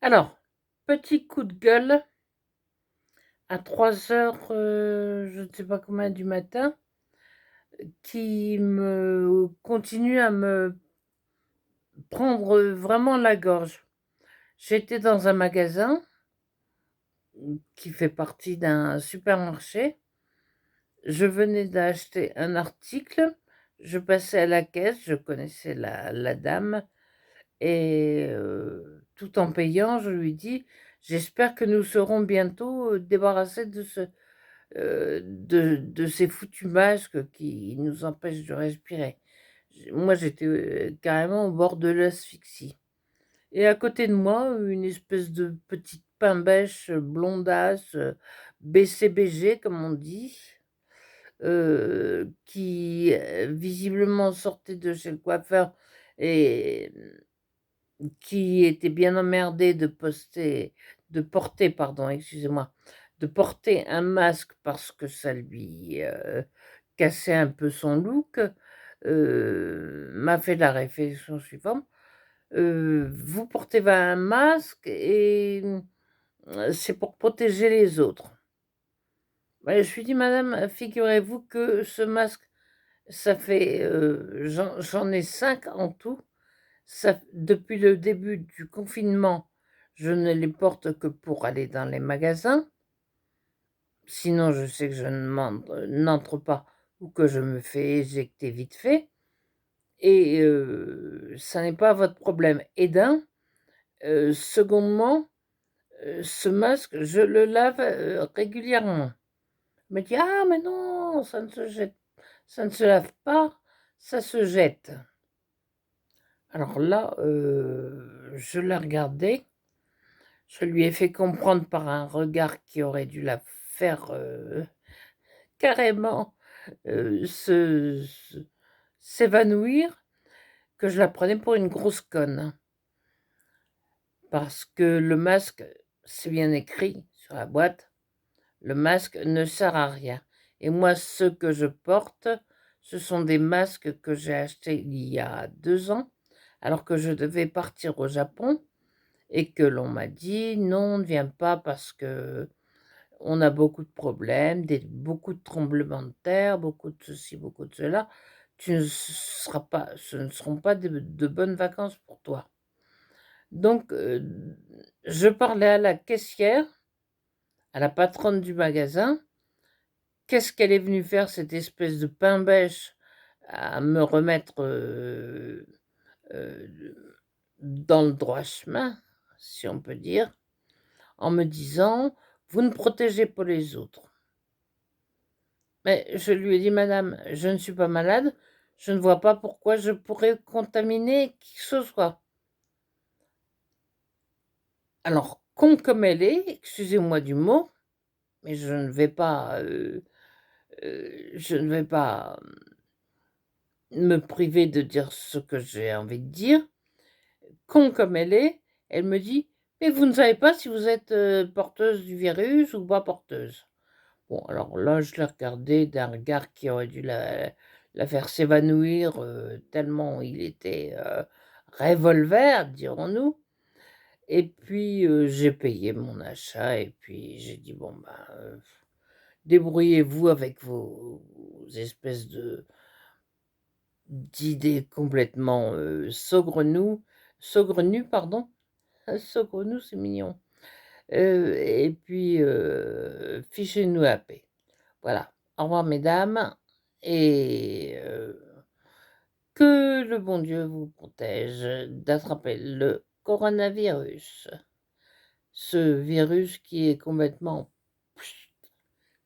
Alors, petit coup de gueule à 3 heures, je ne sais pas combien du matin, qui me continue à me prendre vraiment la gorge. J'étais dans un magasin qui fait partie d'un supermarché. Je venais d'acheter un article. Je passais à la caisse, je connaissais la dame, et tout en payant, je lui dis: «J'espère que nous serons bientôt débarrassés de ces foutus masques qui nous empêchent de respirer». Moi, j'étais carrément au bord de l'asphyxie. Et à côté de moi, une espèce de petite pain bêche blondasse, BCBG comme on dit, qui visiblement sortait de chez le coiffeur et qui était bien emmerdée de porter, pardon, excusez-moi, de porter un masque parce que ça lui cassait un peu son look, m'a fait la réflexion suivante: «Vous portez un masque et c'est pour protéger les autres». Ouais, je lui dis: «Madame, figurez-vous que ce masque, ça fait, j'en ai 5 en tout. Ça depuis le début du confinement, je ne les porte que pour aller dans les magasins. Sinon, je sais que je n'entre pas ou que je me fais éjecter vite fait et ça n'est pas votre problème et secondement, ce masque, je le lave, régulièrement». Elle me dit: «Ah mais non, ça ne se lave pas, ça se jette». Alors là, je la regardais. Je lui ai fait comprendre par un regard qui aurait dû la faire, carrément, s'évanouir, que je la prenais pour une grosse conne. Parce que le masque, c'est bien écrit sur la boîte, le masque ne sert à rien. Et moi, ceux que je porte, ce sont des masques que j'ai achetés il y a 2 ans, alors que je devais partir au Japon et que l'on m'a dit: «Non, ne viens pas parce que on a beaucoup de problèmes, beaucoup de tremblements de terre, beaucoup de ceci, beaucoup de cela. Ce ne seront pas de bonnes vacances pour toi». Donc, je parlais à la caissière, à la patronne du magasin. Qu'est-ce qu'elle est venue faire, cette espèce de pain bêche, à me remettre, heu, dans le droit chemin, si on peut dire, en me disant: «Vous ne protégez pas les autres». Mais je lui ai dit: «Madame, je ne suis pas malade, je ne vois pas pourquoi je pourrais contaminer qui que ce soit». Alors, con comme elle est, excusez-moi du mot, mais je ne vais pas, me priver de dire ce que j'ai envie de dire. Con comme elle me dit: «Mais vous ne savez pas si vous êtes, porteuse du virus ou pas porteuse». Bon, alors là, je l'ai regardé d'un regard qui aurait dû la faire s'évanouir, tellement il était, revolver, dirons-nous. Et puis, j'ai payé mon achat et puis j'ai dit: «Bon, ben, débrouillez-vous avec vos espèces d'idées complètement, saugrenues, pardon. Saugrenues, c'est mignon. Et puis, fichez-nous la paix». Voilà. Au revoir mesdames et que le bon Dieu vous protège d'attraper le coronavirus. Ce virus qui est complètement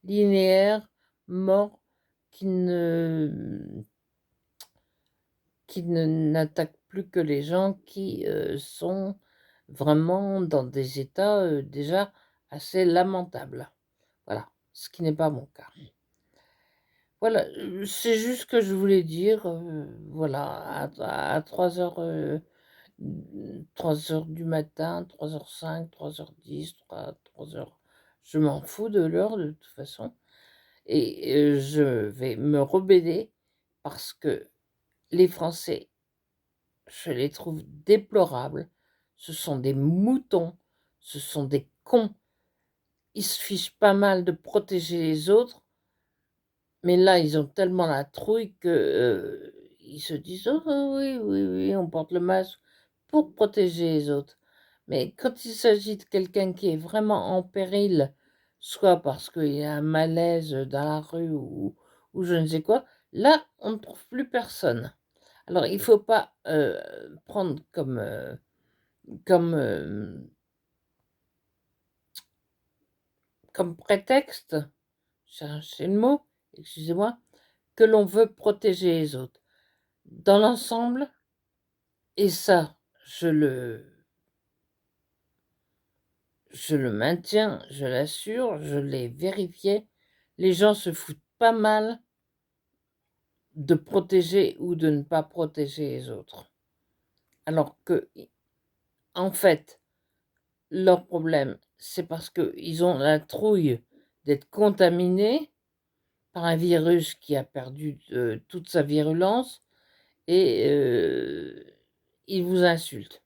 linéaire, mort, qui ne n'attaque plus que les gens qui, sont vraiment dans des états, déjà assez lamentables. Voilà, ce qui n'est pas mon cas. Voilà, c'est juste ce que je voulais dire, voilà, à 3 heures du matin, 3h05, 3h10, 3 heures, je m'en fous de l'heure de toute façon et je vais me rebeller parce que les Français, je les trouve déplorables. Ce sont des moutons, ce sont des cons. Ils se fichent pas mal de protéger les autres, mais là, ils ont tellement la trouille que ils se disent: «Oh oui, oui, oui, on porte le masque pour protéger les autres». Mais quand il s'agit de quelqu'un qui est vraiment en péril, soit parce qu'il y a un malaise dans la rue ou je ne sais quoi, là, on ne trouve plus personne. Alors il faut pas, prendre comme, comme prétexte, cherchez le mot, excusez-moi, que l'on veut protéger les autres. Dans l'ensemble, et ça, je le maintiens, je l'assure, je l'ai vérifié, les gens se foutent pas mal de protéger ou de ne pas protéger les autres. Alors que, en fait, leur problème, c'est parce qu'ils ont la trouille d'être contaminés par un virus qui a perdu toute sa virulence et ils vous insultent.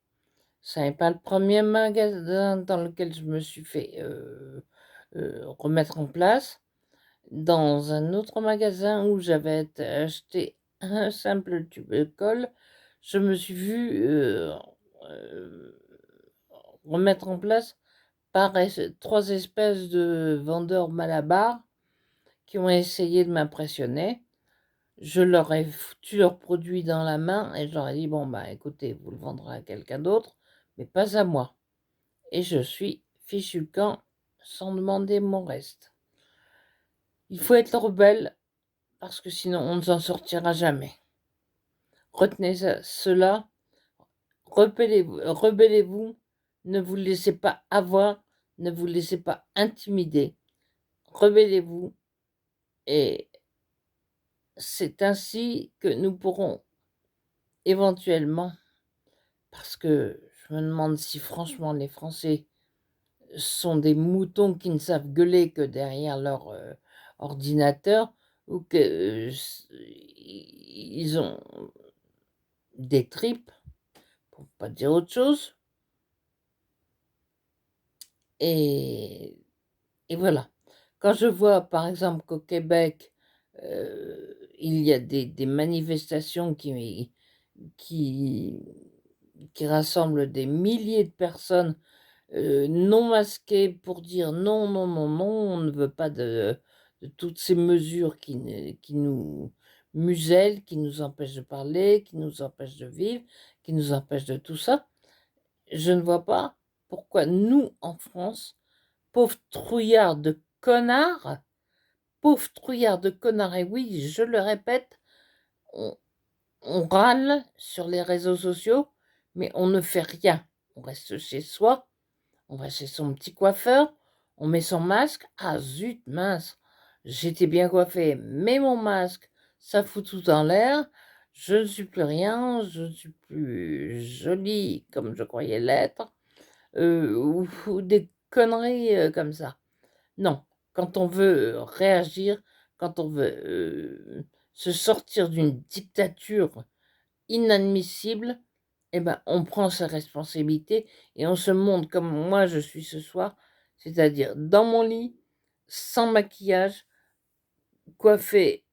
Ça n'est pas le premier magasin dans lequel je me suis fait remettre en place. Dans un autre magasin où j'avais acheté un simple tube de colle, je me suis vu euh, remettre en place par trois espèces de vendeurs malabar qui ont essayé de m'impressionner. Je leur ai foutu leurs produits dans la main et je leur ai dit: «Bon, bah écoutez, vous le vendrez à quelqu'un d'autre, mais pas à moi». Et je suis fichu le camp sans demander mon reste. Il faut être rebelle parce que sinon on ne s'en sortira jamais. Retenez cela, rebellez-vous, ne vous laissez pas avoir, ne vous laissez pas intimider. Rebellez-vous et c'est ainsi que nous pourrons éventuellement, parce que je me demande si franchement les Français sont des moutons qui ne savent gueuler que derrière leur ordinateur ou que ils ont des tripes, pour pas dire autre chose. Et, et voilà. Quand je vois par exemple qu'au Québec, il y a des manifestations qui, qui rassemblent des milliers de personnes non masqués pour dire non, non, non, non, on ne veut pas de toutes ces mesures qui nous musellent, qui nous empêchent de parler, qui nous empêchent de vivre, qui nous empêchent de tout ça. Je ne vois pas pourquoi nous, en France, pauvres trouillards de connards, et oui, je le répète, on, on râle sur les réseaux sociaux, mais on ne fait rien. On reste chez soi. On va chez son petit coiffeur, on met son masque. Ah zut, mince, j'étais bien coiffée, mais mon masque, ça fout tout en l'air. Je ne suis plus rien, je ne suis plus jolie comme je croyais l'être, ou des conneries comme ça. Non, quand on veut réagir, quand on veut se sortir d'une dictature inadmissible, eh ben, on prend ses responsabilités et on se montre comme moi je suis ce soir, c'est-à-dire dans mon lit, sans maquillage, coiffée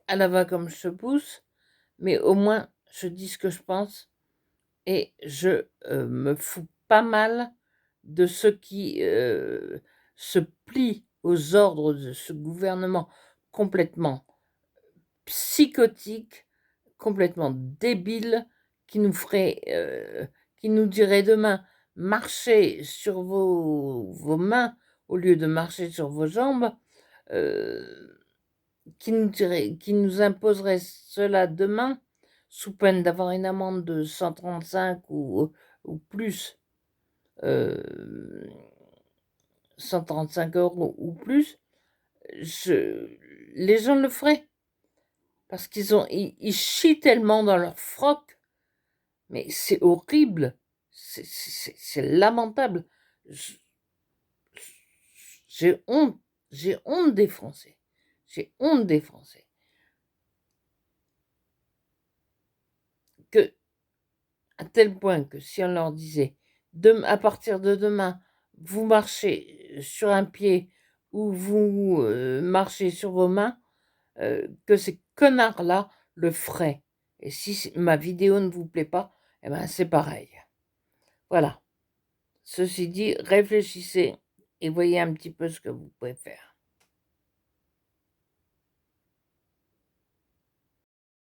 à la va comme je pousse, mais au moins je dis ce que je pense et je me fous pas mal de ceux qui se plient aux ordres de ce gouvernement complètement psychotique, complètement débile, qui nous ferait, qui nous dirait demain: «Marchez sur vos mains au lieu de marcher sur vos jambes», heu, qui nous imposerait cela demain, sous peine d'avoir une amende de 135 ou plus, heu, 135 € ou plus, je les gens le feraient. Parce ils chient tellement dans leur froc, mais c'est horrible, c'est lamentable. J j'ai honte des Français. J'ai honte des Français. Que à tel point que si on leur disait: à partir de demain, vous marchez sur un pied ou vous marchez sur vos mains, que ces connards-là le feraient. Et si ma vidéo ne vous plaît pas, eh ben c'est pareil. Voilà. Ceci dit, réfléchissez et voyez un petit peu ce que vous pouvez faire.